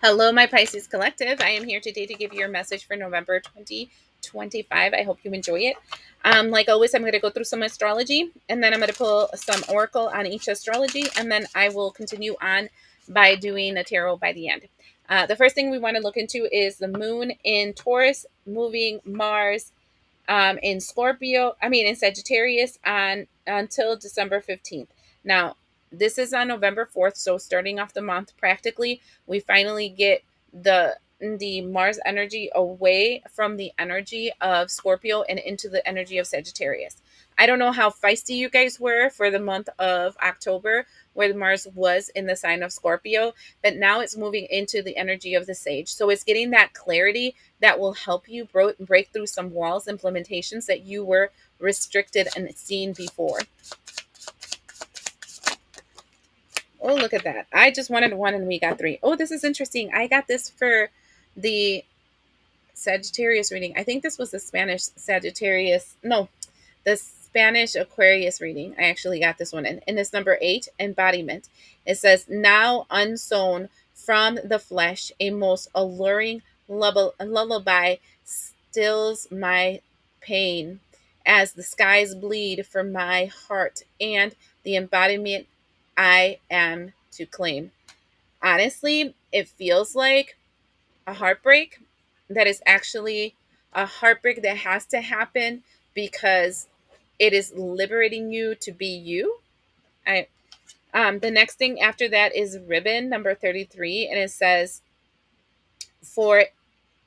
Hello, my Pisces Collective. I am here today to give you your message for November 2025. I hope you enjoy it. Like always, I'm going to go through some astrology, and then I'm going to pull some oracle on each astrology, and then I will continue on by doing a tarot by the end. The first thing we want to look into is the moon in Taurus, moving Mars in in Sagittarius on until December 15th. Now, this is on November 4th, so starting off the month practically, we finally get the Mars energy away from the energy of Scorpio and into the energy of Sagittarius. I don't know how feisty you guys were for the month of October, where the Mars was in the sign of Scorpio, but now it's moving into the energy of the Sage. So it's getting that clarity that will help you break through some walls, implementations that you were restricted and seen before. Oh, look at that. I just wanted one and we got three. Oh, this is interesting. I got this for the Sagittarius reading. I think this was the Spanish Sagittarius. No, the Spanish Aquarius reading. I actually got this one. And it's number 8, embodiment. It says, now unsown from the flesh, a most alluring lullaby stills my pain as the skies bleed for my heart and the embodiment I am to claim. Honestly, it feels like a heartbreak that is actually a heartbreak that has to happen because it is liberating you to be you. I The next thing after that is ribbon number 33, and it says, for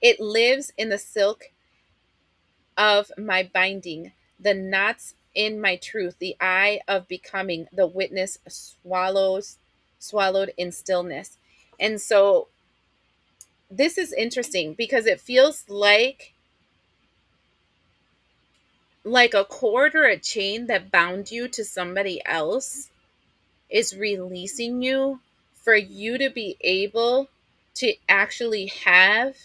it lives in the silk of my binding, the knots in my truth, the eye of becoming, the witness swallowed in stillness. And so this is interesting because it feels like a cord or a chain that bound you to somebody else is releasing you for you to be able to actually have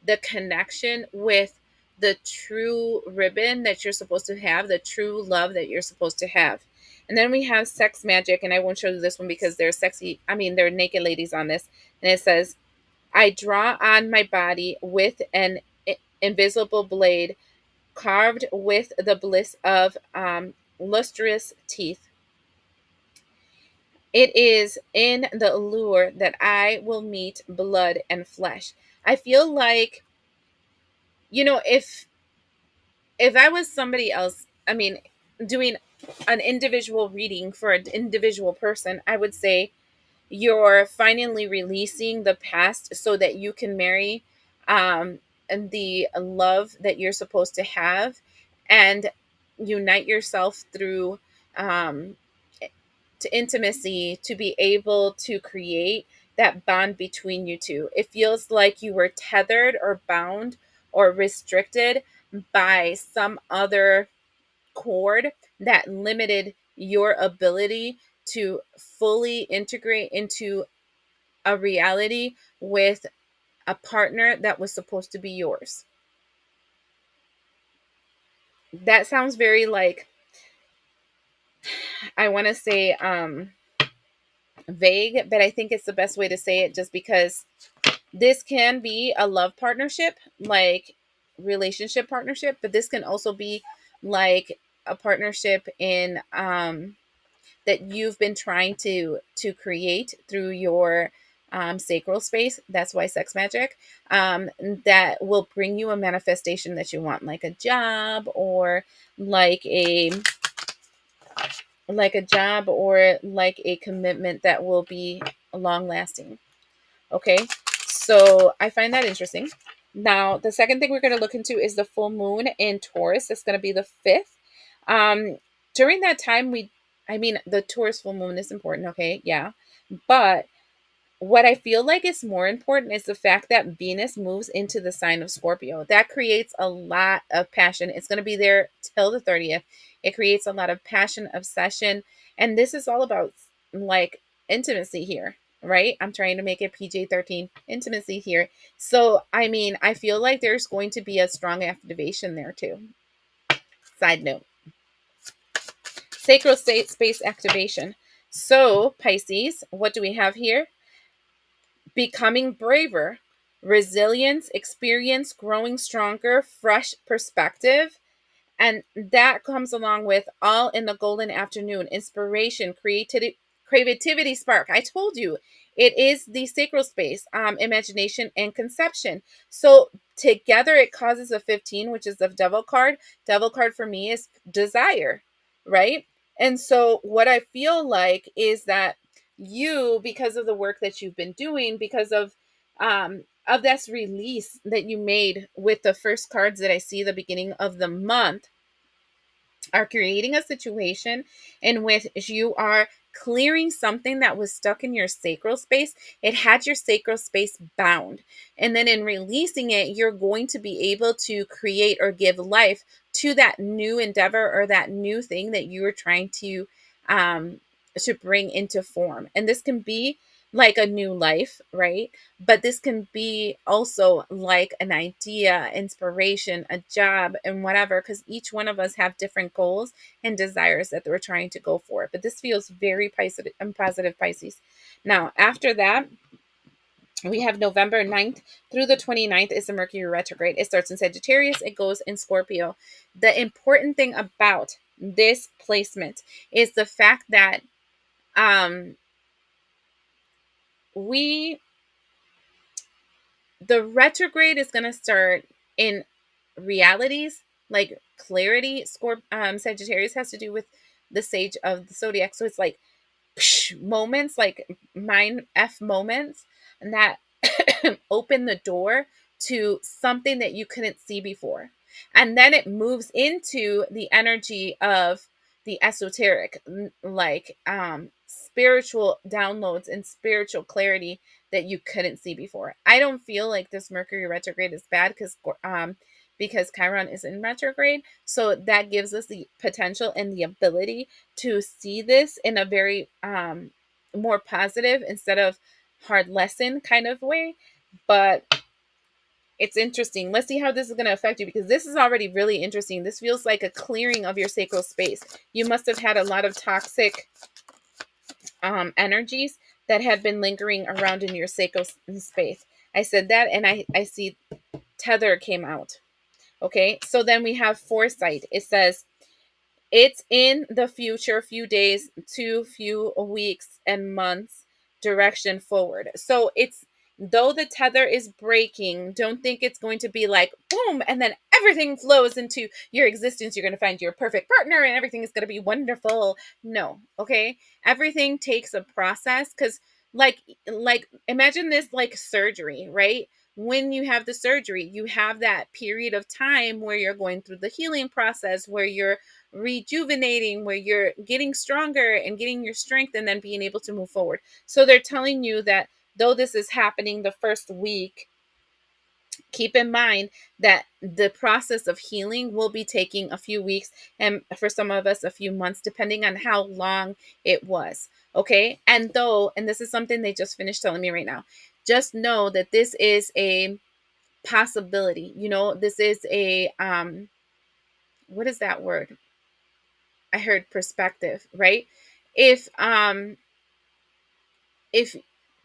the connection with the true ribbon that you're supposed to have, the true love that you're supposed to have. And then we have sex magic, and I won't show you this one because they're there are naked ladies on this. And it says, I draw on my body with an invisible blade carved with the bliss of lustrous teeth. It is in the allure that I will meet blood and flesh. I feel like, if I was somebody else, doing an individual reading for an individual person, I would say you're finally releasing the past so that you can marry and the love that you're supposed to have and unite yourself through um, to intimacy to be able to create that bond between you two. It feels like you were tethered or bound or restricted by some other cord that limited your ability to fully integrate into a reality with a partner that was supposed to be yours. That sounds very like, I want to say vague, but I think it's the best way to say it just because this can be a love partnership, like relationship partnership, but this can also be like a partnership in that you've been trying to create through your sacral space. That's why sex magic, that will bring you a manifestation that you want, like a job or like a like a commitment that will be long lasting. Okay, so I find that interesting. Now, the second thing we're going to look into is the full moon in Taurus. It's going to be the 5th. During that time, the Taurus full moon is important, okay? Yeah. But what I feel like is more important is the fact that Venus moves into the sign of Scorpio. That creates a lot of passion. It's going to be there till the 30th. It creates a lot of passion, obsession. And this is all about like intimacy here, right? I'm trying to make it PG-13 intimacy here. So, I feel like there's going to be a strong activation there too. Side note, sacral state space activation. So, Pisces, what do we have here? becoming braver, resilience, experience, growing stronger, fresh perspective. And that comes along with all in the golden afternoon, inspiration, creativity spark. I told you it is the sacral space, imagination and conception. So together it causes a 15, which is the devil card. Devil card for me is desire, right? And so what I feel like is that you, because of the work that you've been doing, because of this release that you made with the first cards that I see the beginning of the month, are creating a situation in which you are clearing something that was stuck in your sacral space. It had your sacral space bound. And then in releasing it, you're going to be able to create or give life to that new endeavor or that new thing that you were trying um to bring into form. And this can be like a new life, right? But this can be also like an idea, inspiration, a job, and whatever, because each one of us have different goals and desires that we're trying to go for. But this feels very positive Pisces. Now, after that, we have November 9th through the 29th is the Mercury retrograde. It starts in Sagittarius, it goes in Scorpio. The important thing about this placement is the fact that um we the retrograde is going to start in realities like clarity. Sagittarius has to do with the sage of the zodiac, so it's like moments, like mind f moments, and that open the door to something that you couldn't see before. And then it moves into the energy of the esoteric, like spiritual downloads and spiritual clarity that you couldn't see before. I don't feel like this Mercury retrograde is bad because Chiron is in retrograde. So that gives us the potential and the ability to see this in a very more positive instead of hard lesson kind of way. But it's interesting. Let's see how this is going to affect you, because this is already really interesting. This feels like a clearing of your sacral space. You must have had a lot of toxic energies that had been lingering around in your sacral space. I said that, and I see tether came out. Okay, so then we have foresight. It says it's in the future, few days to few weeks and months, direction forward. So it's, though the tether is breaking, don't think it's going to be like boom and then everything flows into your existence. You're going to find your perfect partner and everything is going to be wonderful. No, okay? Everything takes a process, cuz like imagine this like surgery, right? When you have the surgery, you have that period of time where you're going through the healing process, where you're rejuvenating, where you're getting stronger and getting your strength and then being able to move forward. So they're telling you that though this is happening the first week, keep in mind that the process of healing will be taking a few weeks, and for some of us a few months, depending on how long it was. Okay, and this is something they just finished telling me right now, just know that this is a possibility. This is a what is that word? I heard perspective, right? If um if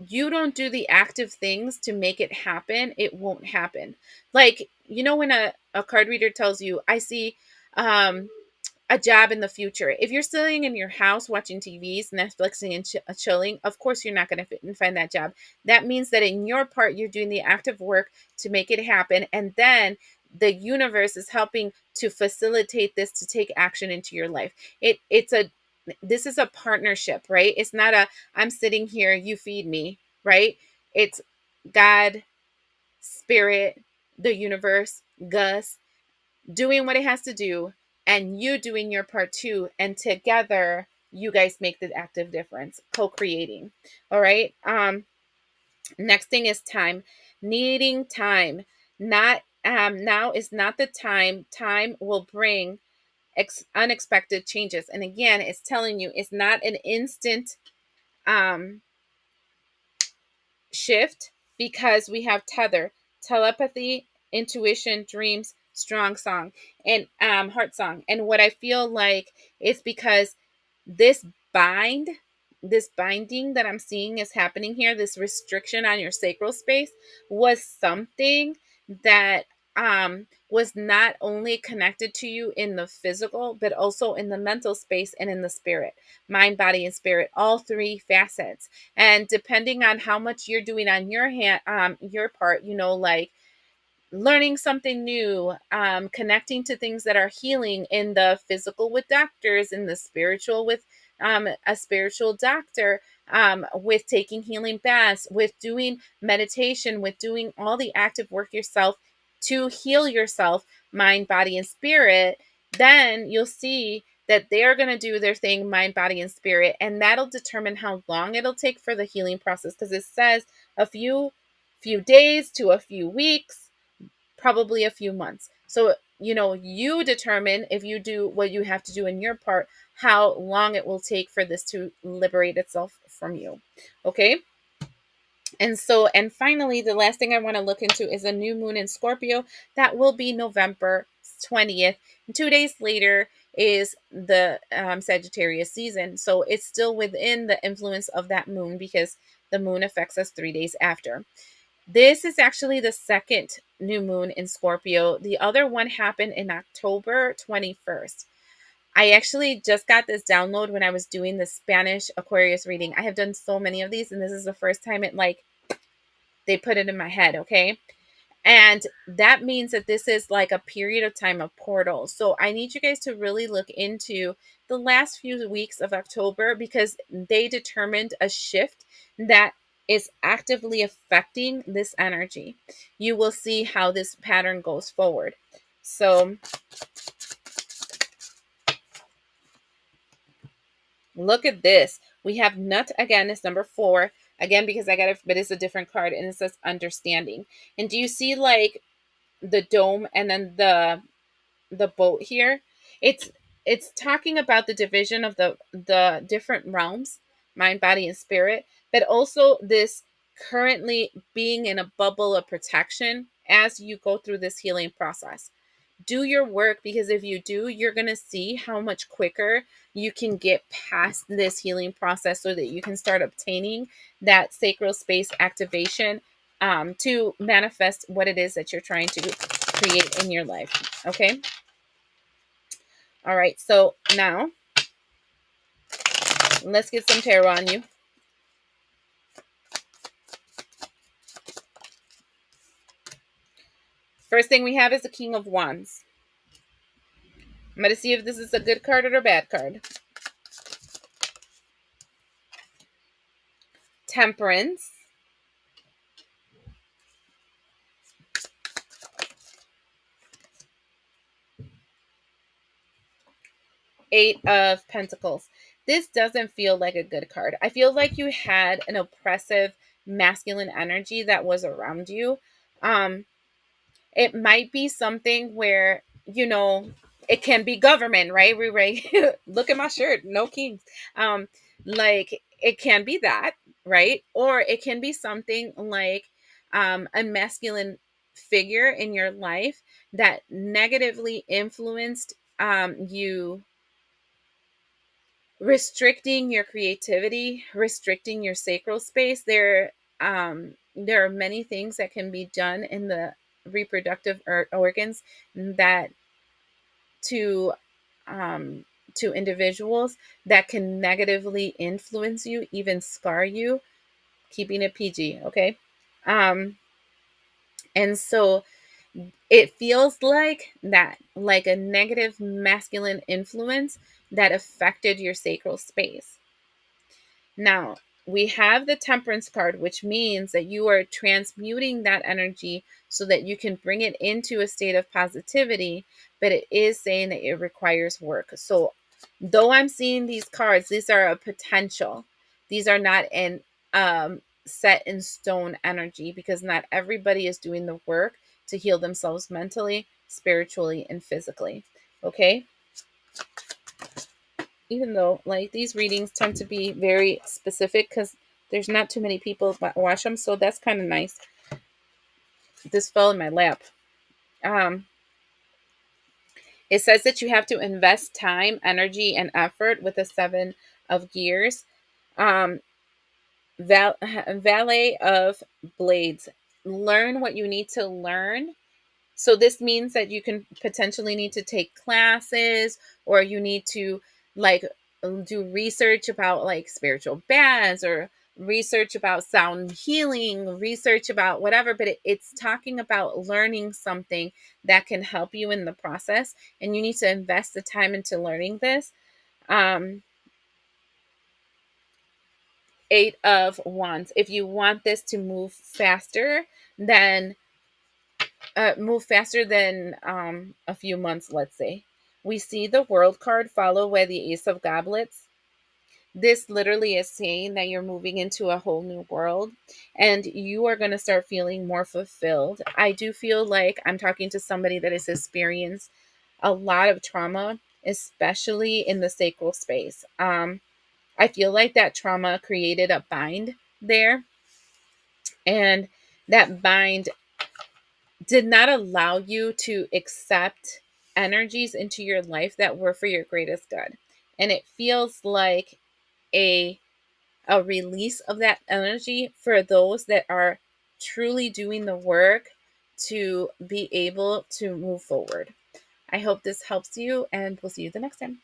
you don't do the active things to make it happen, it won't happen. Like, when a card reader tells you, I see um a job in the future. If you're sitting in your house watching TVs, Netflixing, and chilling, of course you're not going to find that job. That means that in your part, you're doing the active work to make it happen. And then the universe is helping to facilitate this to take action into your life. This is a partnership, right? It's not a, I'm sitting here, you feed me, right? It's God, spirit, the universe, Gus, doing what it has to do, and you doing your part too, and together you guys make the active difference, co-creating. All right. Next thing is time. Needing time. Not Now is not the time. Time will bring unexpected changes. And again, it's telling you it's not an instant um shift, because we have tether, telepathy, intuition, dreams, strong song, and heart song. And what I feel like is because this bind this binding that I'm seeing is happening here, this restriction on your sacral space, was something that was not only connected to you in the physical, but also in the mental space and in the spirit, mind, body, and spirit, all three facets. And depending on how much you're doing on your hand, your part, like learning something new, connecting to things that are healing in the physical with doctors, in the spiritual with a spiritual doctor, with taking healing baths, with doing meditation, with doing all the active work yourself to heal yourself, mind, body, and spirit. Then you'll see that they are going to do their thing, mind, body, and spirit, and that'll determine how long it'll take for the healing process, because it says a few days to a few weeks, probably a few months. So, you determine, if you do what you have to do in your part, how long it will take for this to liberate itself from you. Okay. And finally, the last thing I want to look into is a new moon in Scorpio. That will be November 20th. And 2 days later is the Sagittarius season. So it's still within the influence of that moon, because the moon affects us 3 days after. This is actually the second new moon in Scorpio. The other one happened in October 21st. I actually just got this download when I was doing the Spanish Aquarius reading. I have done so many of these, and this is the first time they put it in my head, okay? And that means that this is like a period of time of portals. So I need you guys to really look into the last few weeks of October, because they determined a shift that is actively affecting this energy. You will see how this pattern goes forward. So look at this. We have nut again, it's number 4. Again, because I got it, but it's a different card, and it says understanding. And do you see like the dome and then the boat here? It's talking about the division of the different realms, mind, body, and spirit, but also this currently being in a bubble of protection as you go through this healing process. Do your work, because if you do, you're going to see how much quicker you can get past this healing process, so that you can start obtaining that sacral space activation, to manifest what it is that you're trying to create in your life. Okay. All right. So now let's get some tarot on you. First thing we have is the King of Wands. I'm going to see if this is a good card or a bad card. Temperance. Eight of Pentacles. This doesn't feel like a good card. I feel like you had an oppressive masculine energy that was around you. It might be something where, it can be government, right? Look at my shirt, no kings. Like it can be that, right? Or it can be something like a masculine figure in your life that negatively influenced you, restricting your creativity, restricting your sacral space. There are many things that can be done in the reproductive organs that to um, to individuals that can negatively influence you, even scar you. Keeping it PG, okay? Um, and so it feels like that, like a negative masculine influence that affected your sacral space. Now, we have the Temperance card, which means that you are transmuting that energy so that you can bring it into a state of positivity, but it is saying that it requires work. So, though I'm seeing these cards, these are a potential. These are not an set in stone energy, because not everybody is doing the work to heal themselves mentally, spiritually, and physically. Okay? Even though like these readings tend to be very specific, because there's not too many people that watch them, so that's kind of nice. This fell in my lap. um it says that you have to invest time, energy, and effort with the 7 of gears. Um, Valet of Blades. Learn what you need to learn. So this means that you can potentially need to take classes, or you need to like do research about like spiritual baths, or research about sound healing, research about whatever, but it's talking about learning something that can help you in the process, and you need to invest the time into learning this. um Eight of Wands. If you want this to then move faster than a few months, let's say. We see the World card followed by the Ace of Goblets. This literally is saying that you're moving into a whole new world and you are going to start feeling more fulfilled. I do feel like I'm talking to somebody that has experienced a lot of trauma, especially in the sacral space. I feel like that trauma created a bind there, and that bind did not allow you to accept energies into your life that were for your greatest good. And it feels like a a release of that energy for those that are truly doing the work to be able to move forward. I hope this helps you, and we'll see you the next time.